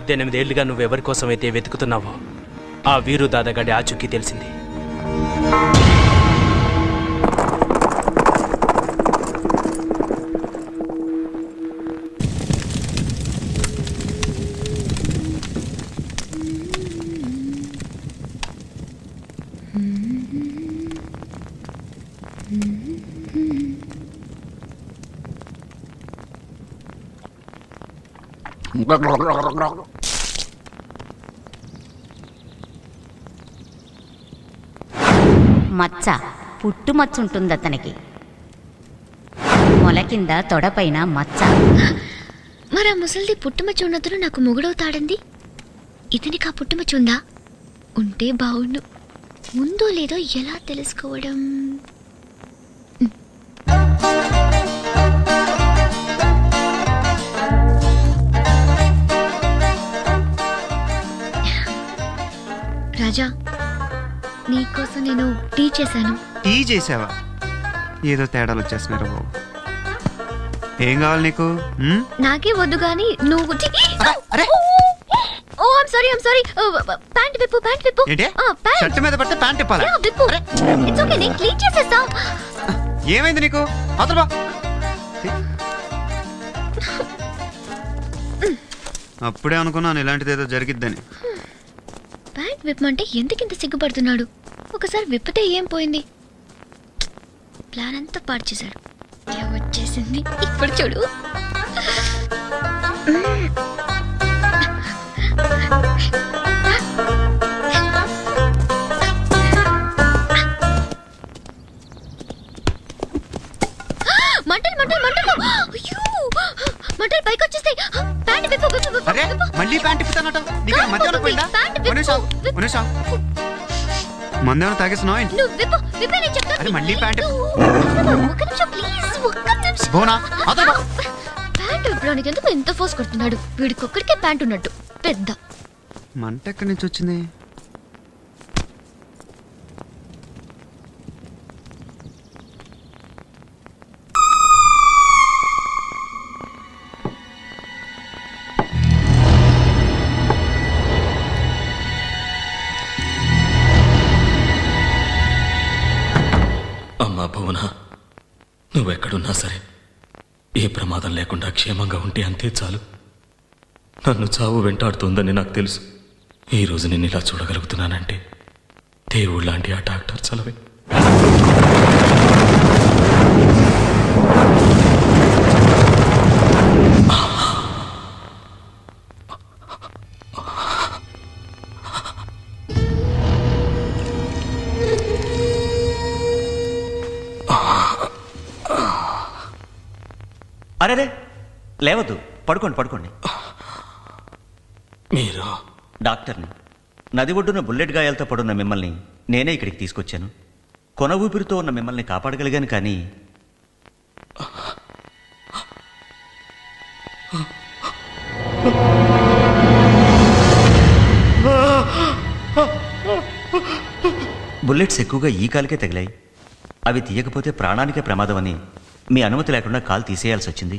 18 ఏళ్లుగా నువ్వెవరి కోసమైతే వెతుకుతున్నావో ఆ వీరు దాదాగాడి ఆచూకీ తెలిసింది. మచ్చ, పుట్టుమచ్చ ఉంటుంది అతనికి. మొల కింద తొడపైన మచ్చ. మరి ఆ ముసలిది పుట్టుమచ్చ ఉన్నతను నాకు మొగుడవుతాడంది. ఇతనికి ఆ పుట్టుమచ్చ ఉందా? ఉంటే బావుండు. ఉందో లేదో ఎలా తెలుసుకోవడం? రాజా, నీకోసం నేను టీ చేశాను. టీ చేసావా? ఏదో తేడాలు వచ్చేస్తున్నారా బాబు. ఏం కావాలి నీకు? నాకే వద్దు గాని నువ్వు. ఓ ఐమ్ సారీ. ప్యాంట్ విప్పు. ఏంటి? షర్ట్ మీద పడితే ప్యాంట్ ఇప్పాలా? విప్పు. ఇట్స్ ఓకే, నేను క్లీన్ చేసేస్తా. ఏమైంది నీకు? అవతల అప్పుడే అనుకున్నాను ఇలాంటిదేదో జరిగిద్దని. ప్యాంట్ విప్పమంటే ఎందుకింత సిగ్గుపడుతున్నాడు? ఒకసారి విప్పితే ఏం పోయింది? ప్లాన్ అంతా పాడు చేశాడు. వచ్చేసింది ఇప్పుడు చూడు. మంటలు పైకి వచ్చేస్తాయి. ప్యాంట్ విప్పు. మళ్ళీ ప్యాంట్ ఇప్పుతానట. మందేమన్నా తాగేస్తున్నావా? మళ్ళీ ప్యాంట్ ప్యాంట్ విప్పడానికి ఎందుకు ఎంత ఫోర్స్ కొడుతున్నాడు? వీడికొక్కడికే ప్యాంట్ ఉన్నట్టు పెద్ద మంట ఎక్కడి నుంచి వచ్చింది? అమ్మా భువన, నువ్వెక్కడున్నా సరే ఏ ప్రమాదం లేకుండా క్షేమంగా ఉంటే అంతే చాలు. నన్ను చావు వెంటాడుతుందని నాకు తెలుసు. ఈరోజు నేను ఇలా చూడగలుగుతున్నానంటే దేవుడు లాంటి ఆ డాక్టర్ చలవే. అరే లేవద్దు, పడుకోండి. మీరు? డాక్టర్ని. నది ఒడ్డున బుల్లెట్ గాయాలతో పడున్న మిమ్మల్ని నేనే ఇక్కడికి తీసుకొచ్చాను. కొన ఊపిరితో ఉన్న మిమ్మల్ని కాపాడగలిగాను, కానీ బుల్లెట్స్ ఎక్కువగా ఈ కాలుకే తగిలాయి. అవి తీయకపోతే ప్రాణానికే ప్రమాదం అని మీ అనుమతి లేకుండా కాలు తీసేయాల్సి వచ్చింది.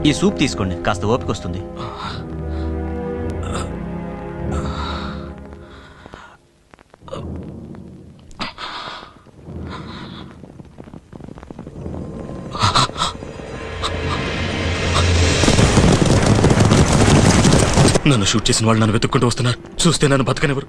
ఈ సూప్ తీసుకోండి, కాస్త ఓపిక వస్తుంది. నన్ను షూట్ చేసిన వాళ్ళు నన్ను వెతుక్కుంటూ వస్తున్నారు. చూస్తే నన్ను బతకనివ్వరు.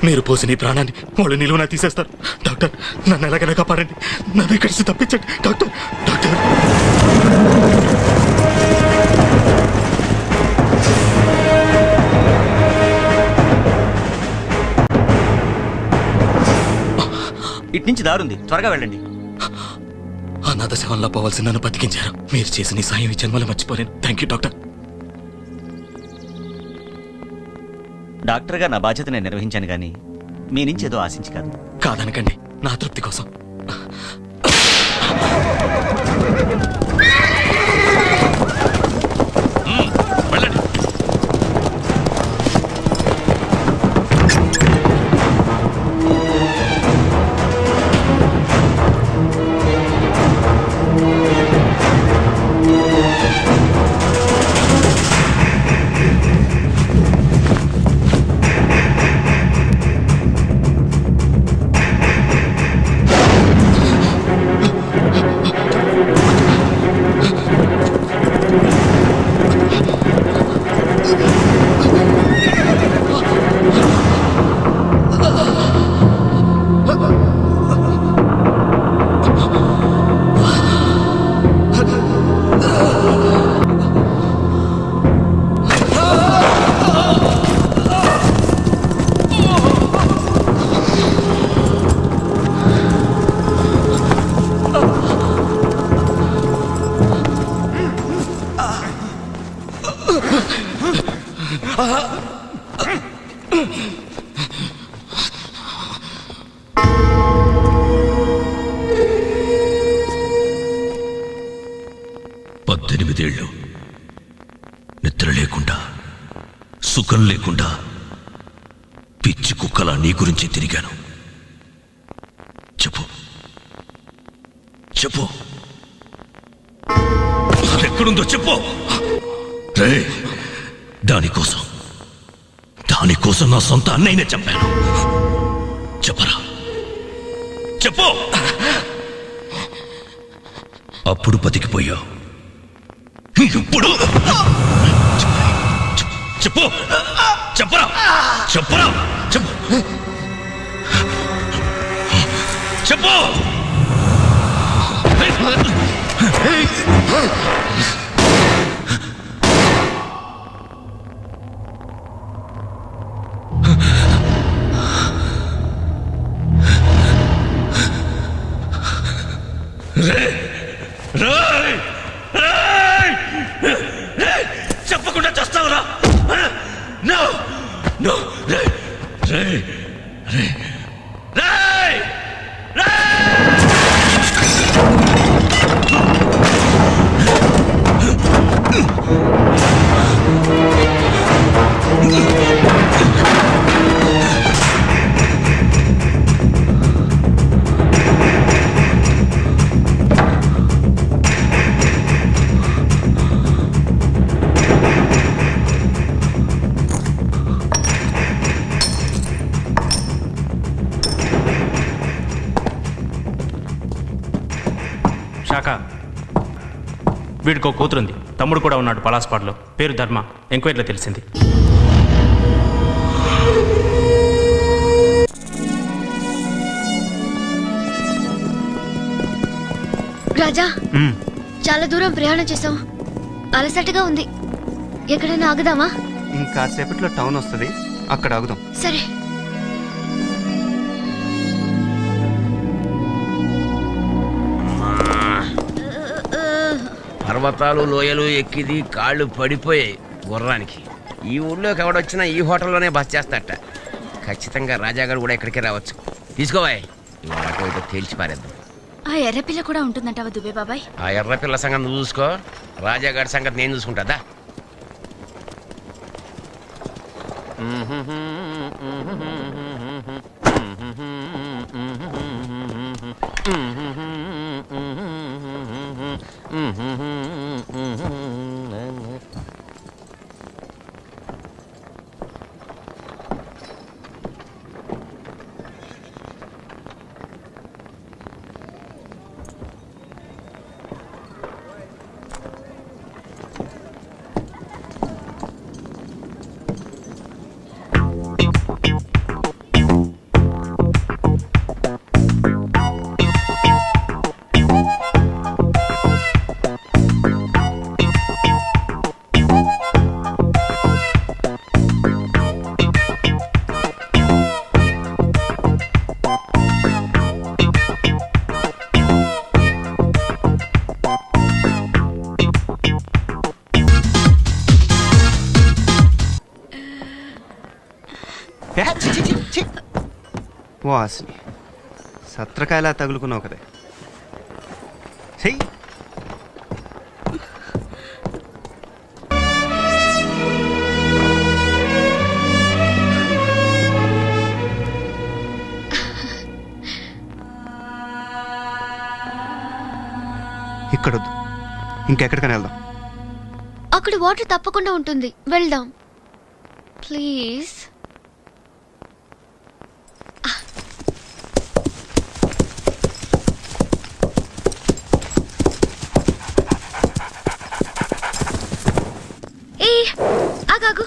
మీరు పోసిన ఈ ప్రాణాన్ని వాళ్ళు నిలువునా తీసేస్తారు. డాక్టర్, నన్ను ఎలాగైనా కాపాడండి. నన్ను ఇక్కడి నుంచి తప్పించండి డాక్టర్. ఇటు నుంచి దారుంది, త్వరగా వెళ్ళండి. అనాథ శవంలా పోవాల్సి నన్ను బతికించారు. మీరు చేసిన ఈ సాయం ఈ జన్మలో మర్చిపోలేను. Thank you doctor. డాక్టర్గా నా బాధ్యత నేను నిర్వహించాను, కానీ మీ నుంచి ఏదో ఆశించి కాదు. కాదనకండి, నా తృప్తి కోసం. పద్దెనిమిదేళ్ళు నిద్ర లేకుండా సుఖం లేకుండా పిచ్చి కుక్కలా నీ గురించి తిరిగాను. చెప్పు చెప్పు, ఎక్కడుందో చెప్పు. రే, దానికోసం నా సొంత అన్నయ్యనే చెప్పాను. చెప్పరా, చెప్పు. అప్పుడు బతికిపోయావు, ఇప్పుడు చెప్పు, చెప్పరా, చెప్పరా, చెప్పు, చెప్పు. చెప్పకుండా చేస్తావురా? నో నో, రే రే రే రే రే. శాఖ, వీడికో కూతురుంది, తమ్ముడు కూడా ఉన్నాడు పలాస్పాడ్లో. పేరు ధర్మ. ఎంక్వైరీలో తెలిసింది. రాజా, చాలా దూరం ప్రయాణం చేసాం, అలసటగా ఉంది. ఎక్కడైనా ఆగుదామా? ఇంకాసేపట్లో టౌన్ వస్తుంది, అక్కడ ఆగుదాం. సరే. పర్వతాలు లోయలు ఎక్కిది కాళ్ళు పడిపోయాయి గుర్రానికి. ఈ ఊళ్ళోకి ఎవడొచ్చినా ఈ హోటల్లోనే బస్ చేస్తాట. ఖచ్చితంగా రాజాగారు కూడా ఇక్కడికే రావచ్చు. తీసుకోవాయ్, ఇవాళ తేల్చి పారేద్దాం. ఆ ఎర్రపిల్ల కూడా ఉంటుందంటావా దుబే బాబాయ్? ఆ ఎర్రపిల్ల సంగతి నువ్వు చూసుకో, రాజాగారి సంగతి నేను చూసుకుంటాదా. వాసిని సత్రకాయలా తగులుకున్నావు కదే. చెయ్యి. ఇక్కడొద్దు, ఇంకెక్కడికైనా వెళ్దాం. అక్కడ వాటర్ తప్పకుండా ఉంటుంది, వెళ్దాం ప్లీజ్. ఏ ఆగాగు.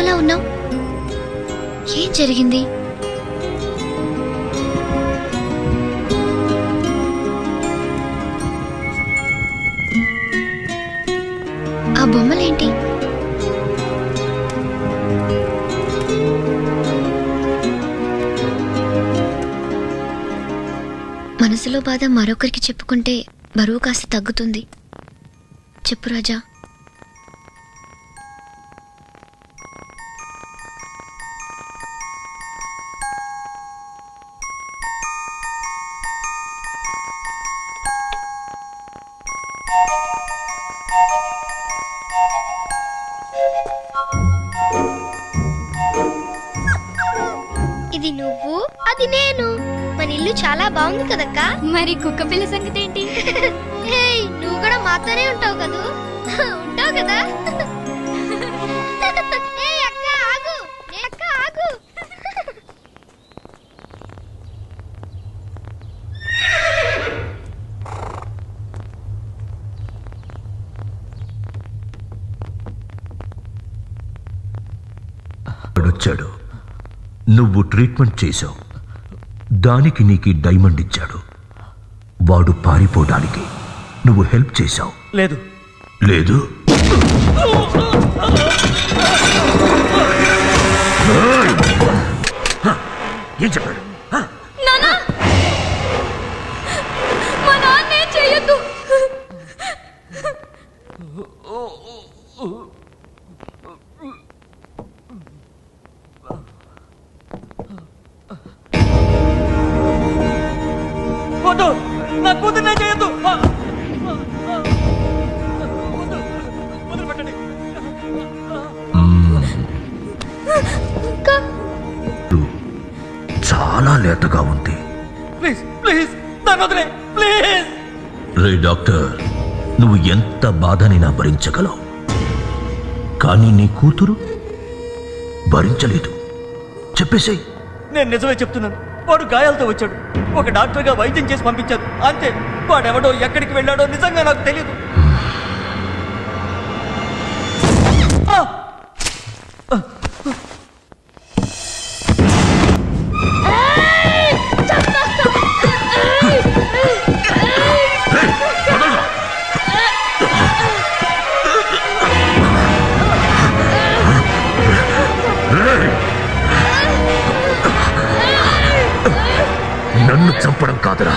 అలా ఉన్నావు? ఏం జరిగింది? ఆ బొమ్మలేంటి? మనసులో బాధ మరొకరికి చెప్పుకుంటే బరువు కాస్త తగ్గుతుంది. చెప్పు రాజా. ఇది నువ్వు, అది నేను. మన ఇల్లు చాలా బాగుంది కదక్క. మరి కుక్క పిల్ల సంగతి ఏంటి? నువ్వు కూడా మాతోనే ఉంటావు కదూ. ఉంటావు కదా. అక్క ఆగు, అక్క ఆగు. వచ్చాడు, నువ్వు ట్రీట్మెంట్ చేశావు, దానికి నీకు డైమండ్ ఇచ్చాడు. వాడు పారిపోవడానికి నువ్వు హెల్ప్ చేశావు. లేదు లేదు ఏం చెప్పాడు? చేయొద్దు. నా కూతుర్నే చేయొద్దు. చాలా లేతగా ఉంది. ప్లీజ్ ప్లీజ్ నన్ను వదిలే ప్లీజ్. రే డాక్టర్, నువ్వు ఎంత బాధనైనా భరించగలవు, కానీ నీ కూతురు భరించలేదు. చెప్పేసేయ్. నేను నిజమే చెప్తున్నాను. వాడు గాయాలతో వచ్చాడు. ఒక డాక్టర్గా వైద్యం చేసి పంపించారు అంతే. వాడెవడో ఎక్కడికి వెళ్ళాడో నిజంగా నాకు తెలియదు. నన్ను చంపడం కాదురా,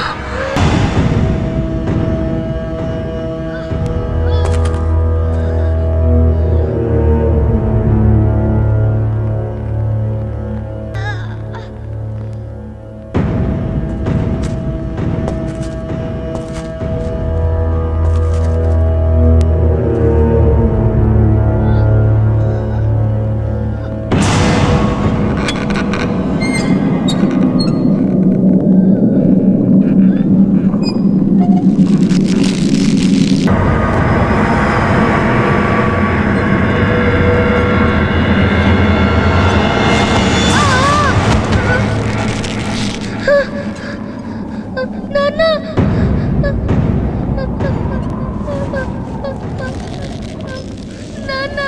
నాన్న.